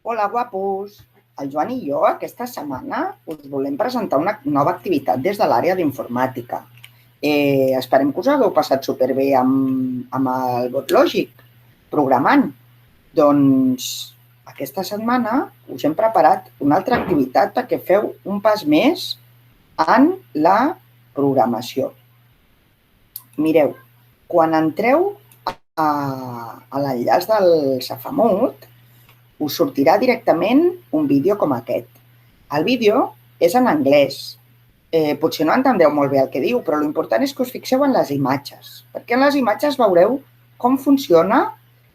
Hola, guapos! El Joan i jo aquesta setmana us volem presentar una nova activitat des de l'àrea d'informàtica. Esperem que us hagueu passat superbé amb el BotLogic, programant. Doncs aquesta setmana us hem preparat una altra activitat perquè feu un pas més en la programació. Mireu, quan entreu a l'enllaç del Safamut, us sortirà directament un vídeo com aquest. El vídeo és en anglès. Potser no entendreu molt bé el que diu, però l'important és que us fixeu en les imatges, perquè en les imatges veureu com funciona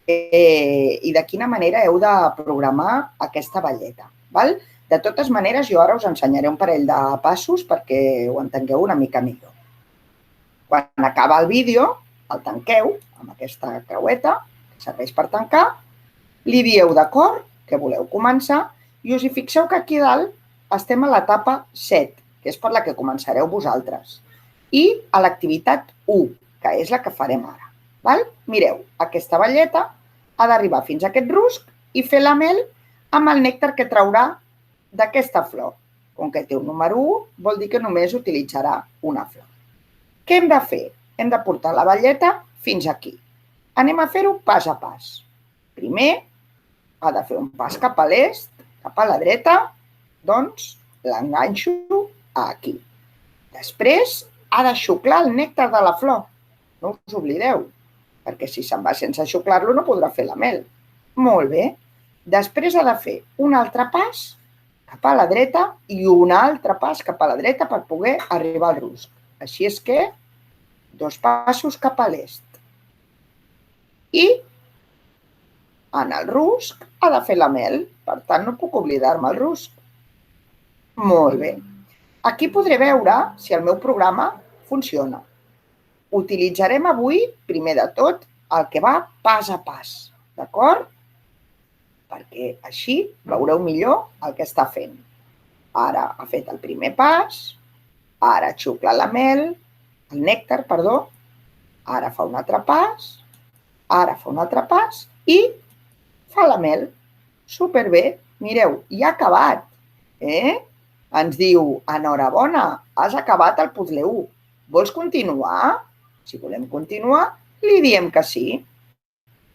i de quina manera heu de programar aquesta balleta. De totes maneres, jo ara us ensenyaré un parell de passos perquè ho entengueu una mica millor. Quan acaba el vídeo, el tanqueu amb aquesta creueta, que serveix per tancar, li dieu d'acord, que voleu començar, i us hi fixeu que aquí dalt estem a l'etapa 7, que és per la que començareu vosaltres, i a l'activitat 1, que és la que farem ara. Mireu, aquesta balleta ha d'arribar fins a aquest rusc i fer la mel amb el nèctar que traurà d'aquesta flor. Com que té un número 1, vol dir que només utilitzarà una flor. Què hem de fer? Hem de portar la balleta fins aquí. Anem a fer-ho pas a pas. Primer, ha de fer un pas cap a l'est, cap a la dreta, doncs l'enganxo aquí. Després ha de xuclar el nèctar de la flor. No us oblideu, perquè si se'n va sense xuclar-lo no podrà fer la mel. Molt bé. Després ha de fer un altre pas cap a la dreta i un altre pas cap a la dreta per poder arribar al rusc. Així és que 2 passos cap a l'est. I en el rusc ha de fer la mel, per tant no puc oblidar-me el rusc. Molt bé. Aquí podré veure si el meu programa funciona. Utilitzarem avui, primer de tot, el que va pas a pas, d'acord? Perquè així veureu millor el que està fent. Ara ha fet el primer pas, ara xucla la mel, el nèctar, perdó, ara fa un altre pas, ara fa un altre pas i fa la mel. Superbé. Mireu, ja ha acabat. Ens diu, enhorabona, has acabat el puzzle 1. Vols continuar? Si volem continuar, li diem que sí.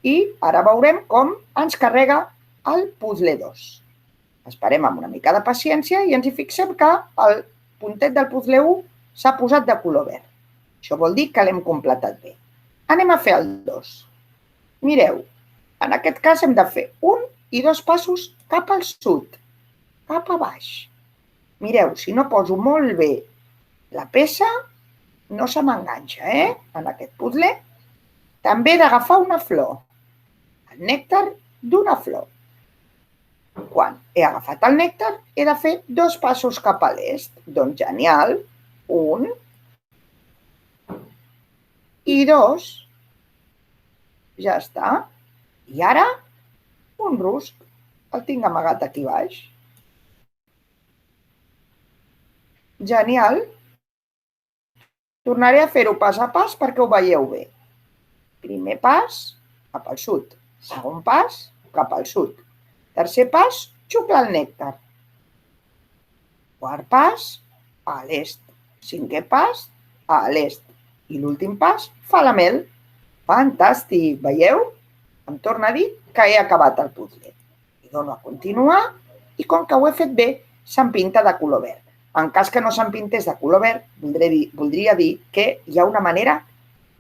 I ara veurem com ens carrega el puzzle 2. Esperem amb una mica de paciència i ens hi fixem que el puntet del puzzle 1 s'ha posat de color verd. Això vol dir que l'hem completat bé. Anem a fer el 2. Mireu, en aquest cas hem de fer 1 i 2 passos cap al sud, cap a baix. Mireu, si no poso molt bé la peça, no se m'enganxa, en aquest puzzle. També he d'agafar una flor, el nèctar d'una flor. Quan he agafat el nèctar, he de fer 2 passos cap a l'est. Doncs genial, 1 i 2. Ja està. I ara, un rusc. El tinc amagat aquí baix. Genial. Tornaré a fer-ho pas a pas perquè ho veieu bé. Primer pas, cap al sud. Segon pas, cap al sud. Tercer pas, xucla el nèctar. Quart pas, a l'est. Cinquè pas, a l'est. I l'últim pas, fa la mel. Fantàstic, veieu? Em torna a dir que he acabat el puzzle. I dono a continuar i com que ho he fet bé, se'm pinta de color verd. En cas que no se'm pintés de color verd, voldria dir que hi ha una manera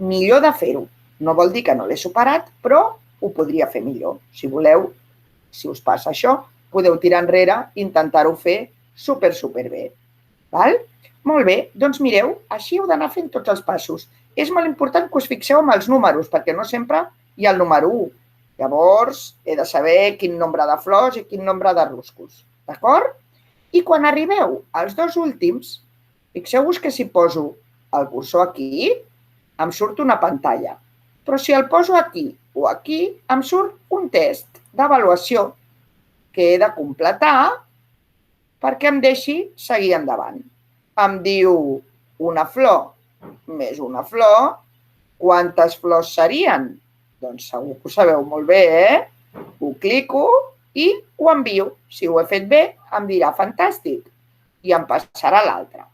millor de fer-ho. No vol dir que no l'he superat, però ho podria fer millor. Si voleu, si us passa això, podeu tirar enrere i intentar-ho fer superbé. Molt bé, doncs mireu, així heu d'anar fent tots els passos. És molt important que us fixeu en els números, perquè no sempre hi ha el número 1. Llavors, he de saber quin nombre de flors i quin nombre de ruscos. D'acord? I quan arribeu als 2 últims, fixeu-vos que si poso el cursor aquí, em surt una pantalla. Però si el poso aquí o aquí, em surt un test d'avaluació que he de completar perquè em deixi seguir endavant. Em diu una flor més una flor, quantes flors serien? Doncs segur que ho sabeu molt bé, Ho clico i ho envio. Si ho he fet bé, em dirà fantàstic i em passarà l'altre.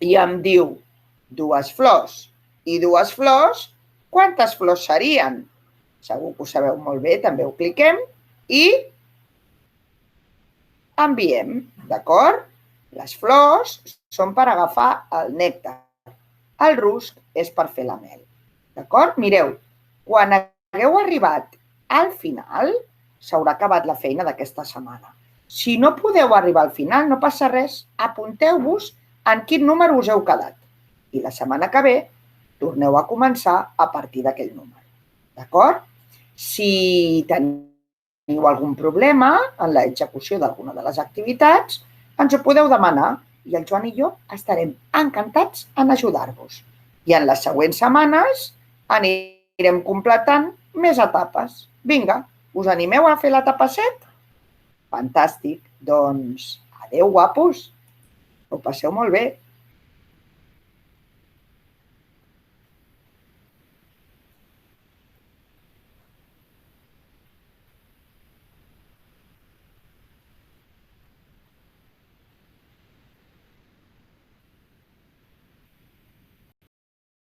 I em diu 2 flors i 2 flors, quantes flors serien? Segur que ho sabeu molt bé, també ho cliquem i enviem, d'acord? Les flors són per agafar el nèctar. El rusc és per fer la mel. D'acord? Mireu, quan hagueu arribat al final, s'haurà acabat la feina d'aquesta setmana. Si no podeu arribar al final, no passa res. Apunteu-vos en quin número us heu quedat. I la setmana que ve torneu a començar a partir d'aquell número. D'acord? Si teniu algun problema en l'execució d'alguna de les activitats, ens ho podeu demanar i el Joan i jo estarem encantats en ajudar-vos. I en les següents setmanes anirem completant més etapes. Vinga, us animeu a fer l'etapa 7? Fantàstic. Doncs adeu, guapos. Ho passeu molt bé.